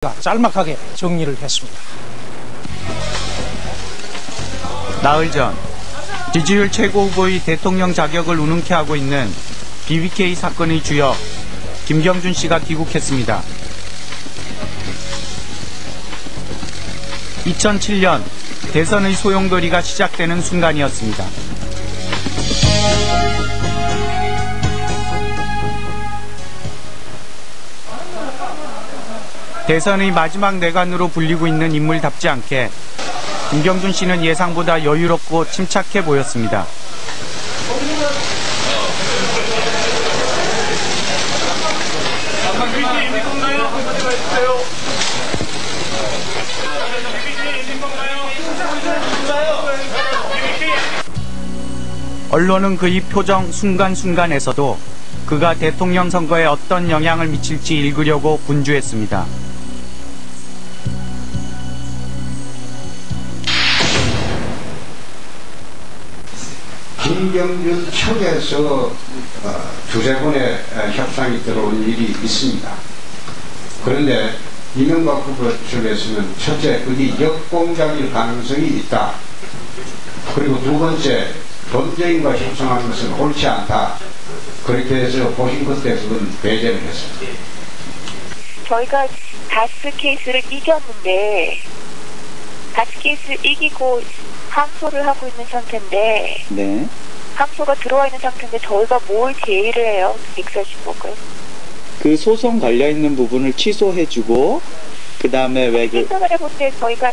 짤막하게 정리를 했습니다. 나흘 전 지지율 최고 후보의 대통령 자격을 운운케 하고 있는 BBK 사건의 주역 김경준 씨가 귀국했습니다. 2007년 대선의 소용돌이가 시작되는 순간이었습니다. 대선의 마지막 내관으로 불리고 있는 인물답지 않게 김경준 씨는 예상보다 여유롭고 침착해 보였습니다. 언론은 그의 표정 순간순간에서도 그가 대통령 선거에 어떤 영향을 미칠지 읽으려고 분주했습니다. 김경준 측에서 두세 번의 협상이 들어온 일이 있습니다. 그런데 이명박 후보 측에서는 첫째, 그게 역공작일 가능성이 있다. 그리고 두 번째, 범죄인과 협상하는 것은 옳지 않다. 그렇게 해서 보신 것에 그건 배제를 했습니다. 저희가 다스 케이스를 이겼는데 다스 케이스를 이기고 항소를 하고 있는 상태인데 네. 항소가 들어와 있는 상태인데 저희가 뭘 제의를 해요? 145을. 그 소송 걸려있는 부분을 취소해주고 그 다음에 왜 그 취소를 해볼 때 저희가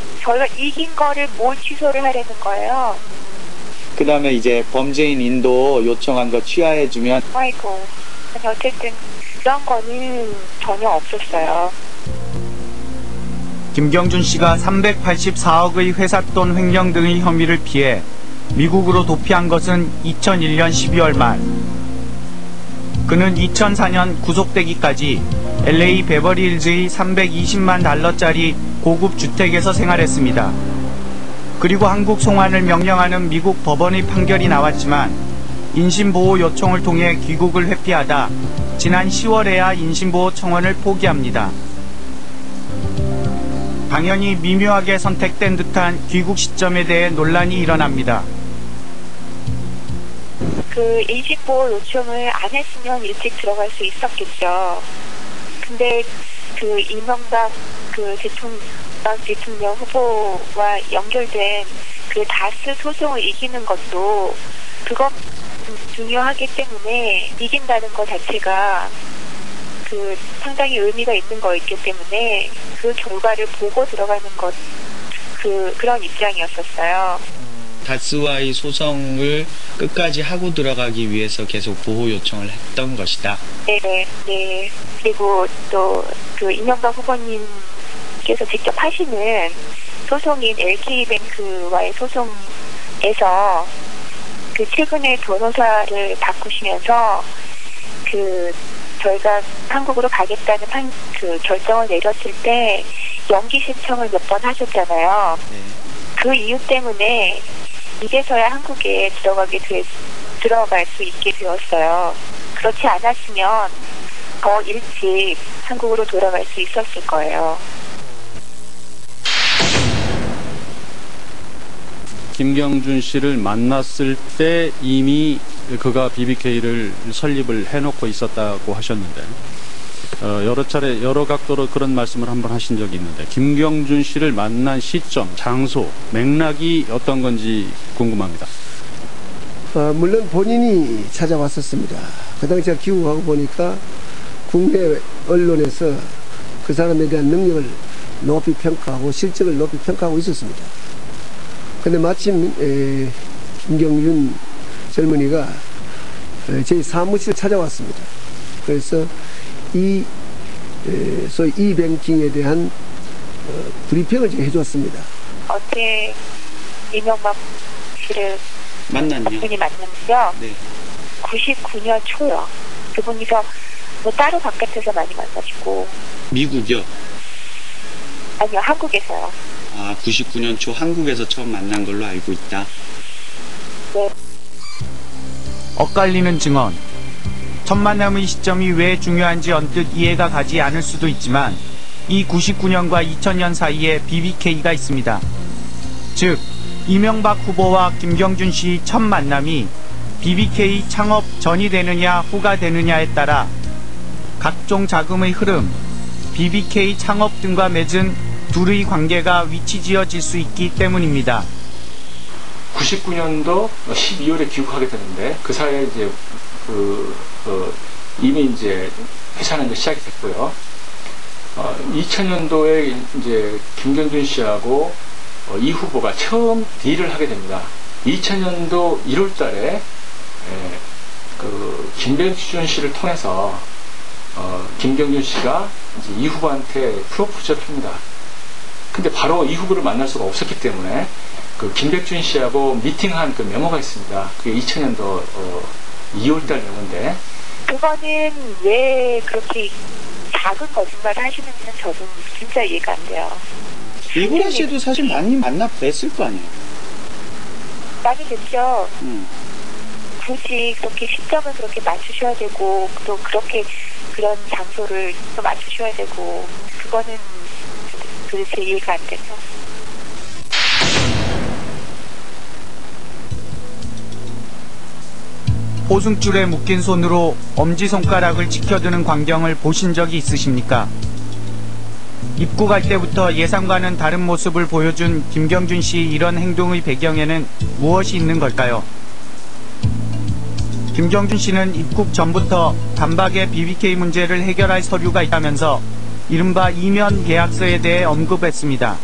이긴 거를 뭘 취소를 하려는 거예요? 그 다음에 이제 범죄인 인도 요청한 거 취하해주면 아이고, 어쨌든 그런 거는 전혀 없었어요. 김경준 씨가 384억의 회삿돈 횡령 등의 혐의를 피해 미국으로 도피한 것은 2001년 12월 말. 그는 2004년 구속되기까지 LA 베버리힐즈의 320만 달러짜리 고급 주택에서 생활했습니다. 그리고 한국 송환을 명령하는 미국 법원의 판결이 나왔지만 인신보호 요청을 통해 귀국을 회피하다 지난 10월에야 인신보호 청원을 포기합니다. 당연히 미묘하게 선택된 듯한 귀국 시점에 대해 논란이 일어납니다. 그 인신보호 요청을 안 했으면 일찍 들어갈 수 있었겠죠. 근데 그 이명박 그 대통령 후보와 연결된 그 다스 소송을 이기는 것도 그건 중요하기 때문에 이긴다는 것 자체가 그 상당히 의미가 있는 거였기 때문에 그 결과를 보고 들어가는 것 그런 입장이었었어요. 다스와의 소송을 끝까지 하고 들어가기 위해서 계속 보호 요청을 했던 것이다. 네. 그리고 또 그 이명박 후보님께서 직접 하시는 소송인 LK뱅크와의 소송에서 그 최근에 변호사를 바꾸시면서 그 저희가 한국으로 가겠다는 그 결정을 내렸을 때 연기 신청을 몇 번 하셨잖아요. 네. 그 이유 때문에 이제서야 한국에 들어갈 수 있게 되었어요. 그렇지 않았으면 더 일찍 한국으로 돌아갈 수 있었을 거예요. 김경준 씨를 만났을 때 이미 그가 BBK를 설립을 해놓고 있었다고 하셨는데 여러 차례 여러 각도로 그런 말씀을 한번 하신 적이 있는데 김경준 씨를 만난 시점, 장소, 맥락이 어떤 건지 궁금합니다. 물론 본인이 찾아왔었습니다. 그 당시 제가 귀국하고 보니까 국내 언론에서 그 사람에 대한 능력을 높이 평가하고 실적을 높이 평가하고 있었습니다. 근데 마침 김경준 젊은이가 제 사무실을 찾아왔습니다. 그래서 소위 이뱅킹에 대한 브리핑을 제가 해줬습니다. 어제 이명박 씨를 만났냐? 분이 만났는데요. 네. 99년 초요. 두 분이서 뭐 따로 바깥에서 많이 만나시고. 미국이요? 아니요, 한국에서요. 아, 99년 초 한국에서 처음 만난 걸로 알고 있다. 네. 엇갈리는 증언. 첫 만남의 시점이 왜 중요한지 언뜻 이해가 가지 않을 수도 있지만 이 99년과 2000년 사이에 BBK가 있습니다. 즉, 이명박 후보와 김경준 씨의 첫 만남이 BBK 창업 전이 되느냐 후가 되느냐에 따라 각종 자금의 흐름, BBK 창업 등과 맺은 둘의 관계가 위치지어질 수 있기 때문입니다. 99년도 12월에 귀국하게 되는데 그 사이에 이제 이미 이제 회사는 이제 시작이 됐고요. 2000년도에 이제 김경준 씨하고 이 후보가 처음 딜을 하게 됩니다. 2000년도 1월달에 김경준 씨를 통해서 김경준 씨가 이제 이 후보한테 프로포즈를 합니다. 근데 바로 이 후보를 만날 수가 없었기 때문에 그 김백준 씨하고 미팅한 그 메모가 있습니다. 그게 2000년도 2월달 메모인데. 그거는 왜 그렇게 작은 거짓말을 하시는지는 저도 진짜 이해가 안 돼요. 이보라 씨도 사실 많이 만나 뵀을 거 아니에요? 많이 됐죠. 굳이 그렇게 시점을 그렇게 맞추셔야 되고 또 그렇게 그런 장소를 또 맞추셔야 되고 그거는 도대체 이해가 안 되죠. 호승줄에 묶인 손으로 엄지손가락을 지켜드는 광경을 보신 적이 있으십니까? 입국할 때부터 예상과는 다른 모습을 보여준 김경준 씨의 이런 행동의 배경에는 무엇이 있는 걸까요? 김경준 씨는 입국 전부터 단박에 BBK 문제를 해결할 서류가 있다면서 이른바 이면 계약서에 대해 언급했습니다.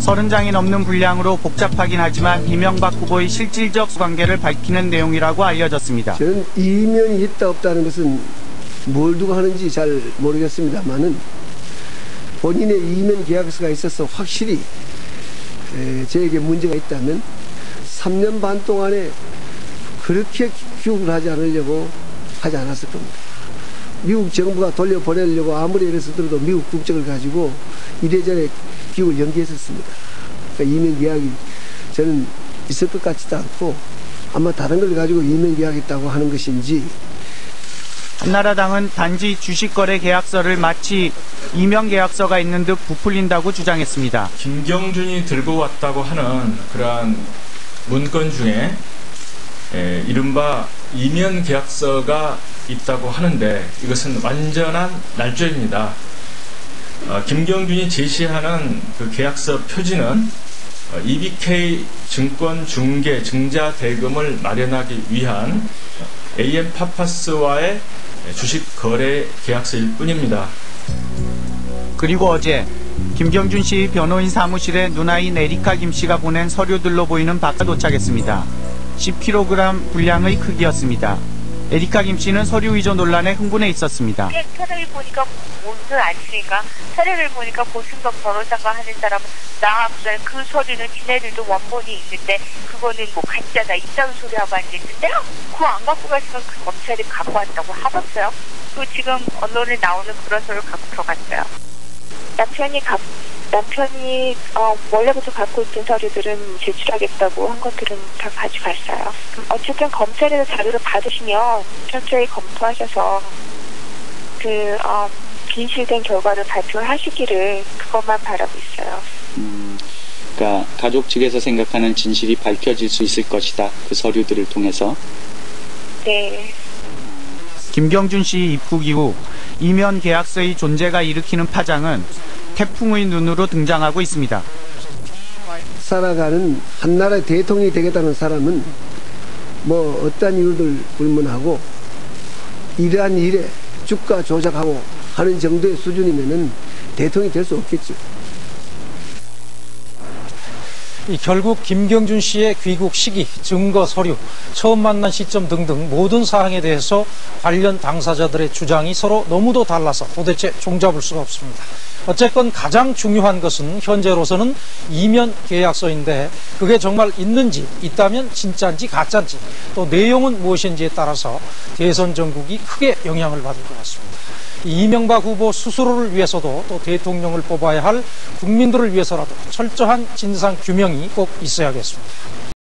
30장이 넘는 분량으로 복잡하긴 하지만 이명박 후보의 실질적 관계를 밝히는 내용이라고 알려졌습니다. 저는 이면이 있다 없다는 것은 뭘 두고 하는지 잘 모르겠습니다만은 본인의 이면 계약서가 있어서 확실히 저에게 문제가 있다면 3년 반 동안에 그렇게 귀국을 하지 않으려고 하지 않았을 겁니다. 미국 정부가 돌려보내려고 아무리 애를 쓰더라도 미국 국적을 가지고 이래저래 귀국을 연기했었습니다. 그러니까 이면 계약이 저는 있을 것 같지도 않고 아마 다른 걸 가지고 이면 계약이 있다고 하는 것인지. 한나라당은 단지 주식거래 계약서를 마치 이면 계약서가 있는 듯 부풀린다고 주장했습니다. 김경준이 들고 왔다고 하는 그러한 문건 중에 이른바 이면 계약서가 있다고 하는데 이것은 완전한 날조입니다. 김경준이 제시하는 그 계약서 표지는 EBK 증권 중개 증자 대금을 마련하기 위한 AM 파파스와의 주식 거래 계약서일 뿐입니다. 그리고 어제 김경준 씨 변호인 사무실에 누나인 에리카 김 씨가 보낸 서류들로 보이는 바가 도착했습니다. 10kg 분량의 크기였습니다. 에리카 김 씨는 서류 위조 논란에 흥분해 있었습니다. 사례를 보니까 오늘 아시니까 사례를 보니까 고승덕 변호사가 하는 사람은 그 서류는 지네들도 원본이 있는데 그거는 뭐 가짜다 이딴 소리하고 앉아있는데 그거 안 갖고 가시면 그 검찰이 갖고 왔다고 하겠어요. 그 지금 언론에 나오는 그런 서류를 갖고 들어갔어요. 남편이 원래부터 갖고 있던 서류들은 제출하겠다고 한 것들은 다 가져갔어요. 어쨌든 검찰에서 자료를 받으시면 철저히 검토하셔서 진실된 결과를 발표하시기를 그것만 바라고 있어요. 그러니까 가족 측에서 생각하는 진실이 밝혀질 수 있을 것이다. 그 서류들을 통해서. 네. 김경준 씨 입국 이후 이면 계약서의 존재가 일으키는 파장은 태풍의 눈으로 등장하고 있습니다. 살아가는 한나라의 대통령이 되겠다는 사람은 뭐 어떠한 이유를 불문하고 이러한 일에 주가 조작하고 하는 정도의 수준이면은 대통령이 될 수 없겠죠. 결국 김경준 씨의 귀국 시기, 증거 서류, 처음 만난 시점 등등 모든 사항에 대해서 관련 당사자들의 주장이 서로 너무도 달라서 도대체 종잡을 수가 없습니다. 어쨌건 가장 중요한 것은 현재로서는 이면 계약서인데 그게 정말 있는지, 있다면 진짜인지 가짜인지, 또 내용은 무엇인지에 따라서 대선 전국이 크게 영향을 받을 것 같습니다. 이명박 후보 스스로를 위해서도 또 대통령을 뽑아야 할 국민들을 위해서라도 철저한 진상 규명이 꼭 있어야겠습니다.